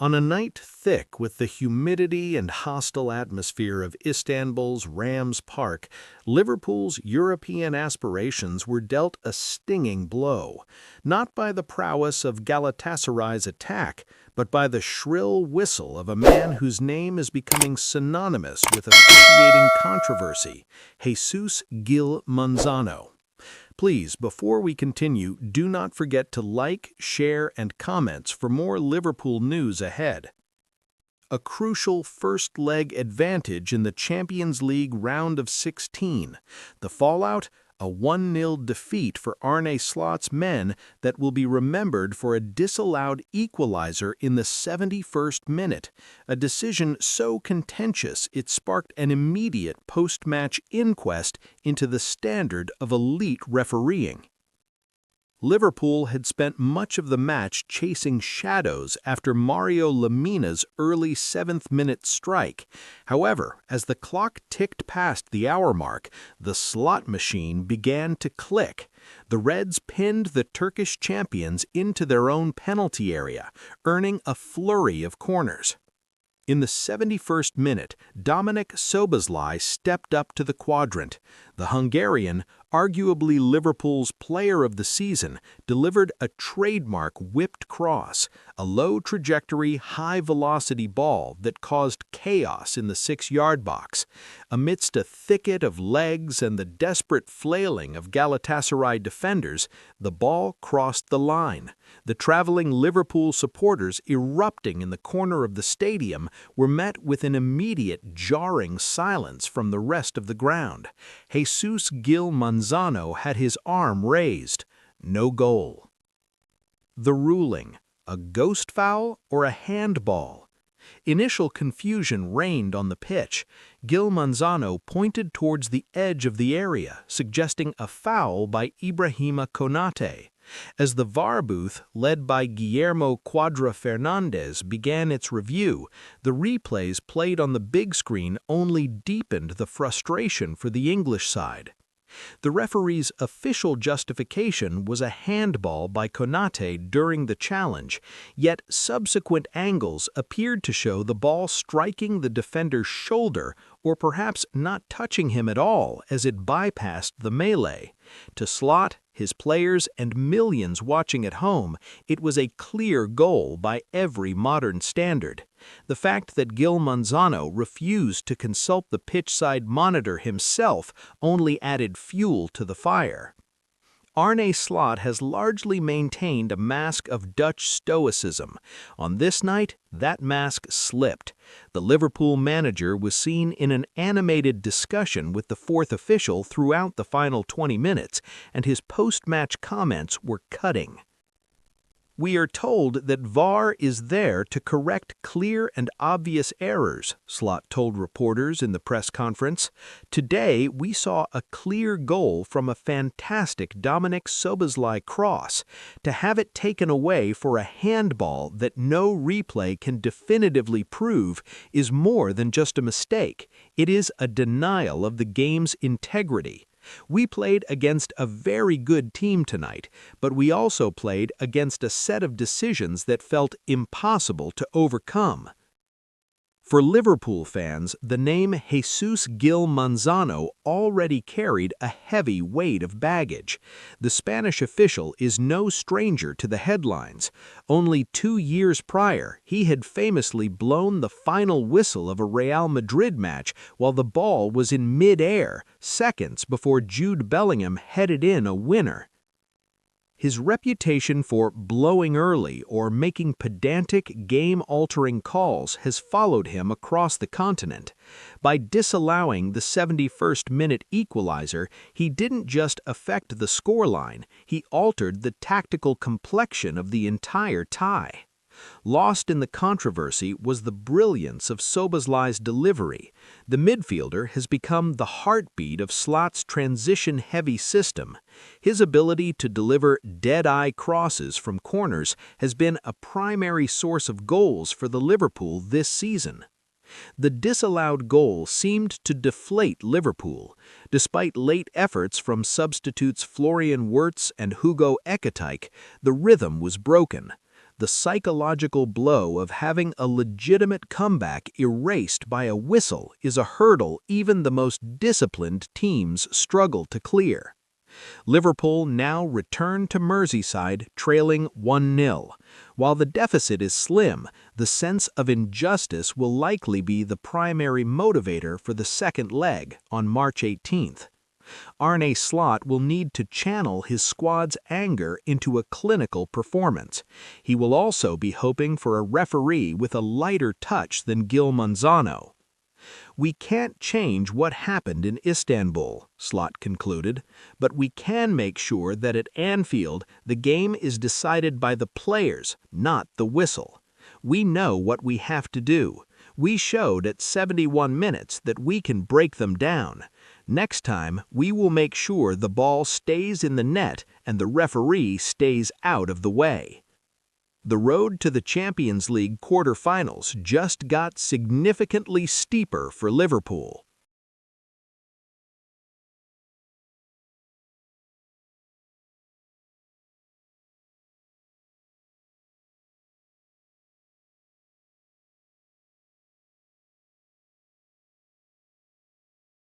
On a night thick with the humidity and hostile atmosphere of Istanbul's Rams Park, Liverpool's European aspirations were dealt a stinging blow, not by the prowess of Galatasaray's attack, but by the shrill whistle of a man whose name is becoming synonymous with officiating controversy, Jesús Gil. Please, before we continue, do not forget to like, share, and comment for more Liverpool news ahead. A crucial first-leg advantage in the Champions League round of 16. The fallout? A 1-0 defeat for Arne Slot's men that will be remembered for a disallowed equalizer in the 71st minute, a decision so contentious it sparked an immediate post-match inquest into the standard of elite refereeing. Liverpool had spent much of the match chasing shadows after Mario Lemina's early 7th-minute strike. However, as the clock ticked past the hour mark, the slot machine began to click. The Reds pinned the Turkish champions into their own penalty area, earning a flurry of corners. In the 71st minute, Dominic Szoboszlai stepped up to the quadrant. The Hungarian, arguably Liverpool's player of the season, delivered a trademark whipped cross, a low-trajectory, high-velocity ball that caused chaos in the 6-yard box. Amidst a thicket of legs and the desperate flailing of Galatasaray defenders, the ball crossed the line. The traveling Liverpool supporters erupting in the corner of the stadium were met with an immediate jarring silence from the rest of the ground. Jesús Gil had his arm raised. No goal. The ruling: a ghost foul or a handball? Initial confusion reigned on the pitch. Gil pointed towards the edge of the area, suggesting a foul by Ibrahima Konate. As the VAR booth, led by Guillermo Quadra Fernandez, began its review, the replays played on the big screen only deepened the frustration for the English side. The referee's official justification was a handball by Konate during the challenge, yet subsequent angles appeared to show the ball striking the defender's shoulder or perhaps not touching him at all as it bypassed the melee. To Slot, his players, and millions watching at home, it was a clear goal by every modern standard. The fact that Gil refused to consult the pitchside monitor himself only added fuel to the fire. Arne Slot has largely maintained a mask of Dutch stoicism. On this night, that mask slipped. The Liverpool manager was seen in an animated discussion with the fourth official throughout the final 20 minutes, and his post-match comments were cutting. "We are told that VAR is there to correct clear and obvious errors," Slot told reporters in the press conference. "Today, we saw a clear goal from a fantastic Dominic Szoboszlai cross. To have it taken away for a handball that no replay can definitively prove is more than just a mistake. It is a denial of the game's integrity. We played against a very good team tonight, but we also played against a set of decisions that felt impossible to overcome." For Liverpool fans, the name Jesús Gil already carried a heavy weight of baggage. The Spanish official is no stranger to the headlines. Only 2 years prior, he had famously blown the final whistle of a Real Madrid match while the ball was in mid-air, seconds before Jude Bellingham headed in a winner. His reputation for blowing early or making pedantic, game-altering calls has followed him across the continent. By disallowing the 71st-minute equalizer, he didn't just affect the scoreline, he altered the tactical complexion of the entire tie. Lost in the controversy was the brilliance of Szoboszlai's delivery. The midfielder has become the heartbeat of Slot's transition-heavy system. His ability to deliver dead-eye crosses from corners has been a primary source of goals for the Liverpool this season. The disallowed goal seemed to deflate Liverpool. Despite late efforts from substitutes Florian Wirtz and Hugo Ekitike, the rhythm was broken. The the psychological blow of having a legitimate comeback erased by a whistle is a hurdle even the most disciplined teams struggle to clear. Liverpool now return to Merseyside trailing 1-0. While the deficit is slim, the sense of injustice will likely be the primary motivator for the second leg on March 18th. Arne Slot will need to channel his squad's anger into a clinical performance. He will also be hoping for a referee with a lighter touch than Gil Manzano. "We can't change what happened in Istanbul," Slot concluded, "but we can make sure that at Anfield the game is decided by the players, not the whistle. We know what we have to do. We showed at 71 minutes that we can break them down. Next time, we will make sure the ball stays in the net and the referee stays out of the way." The road to the Champions League quarterfinals just got significantly steeper for Liverpool.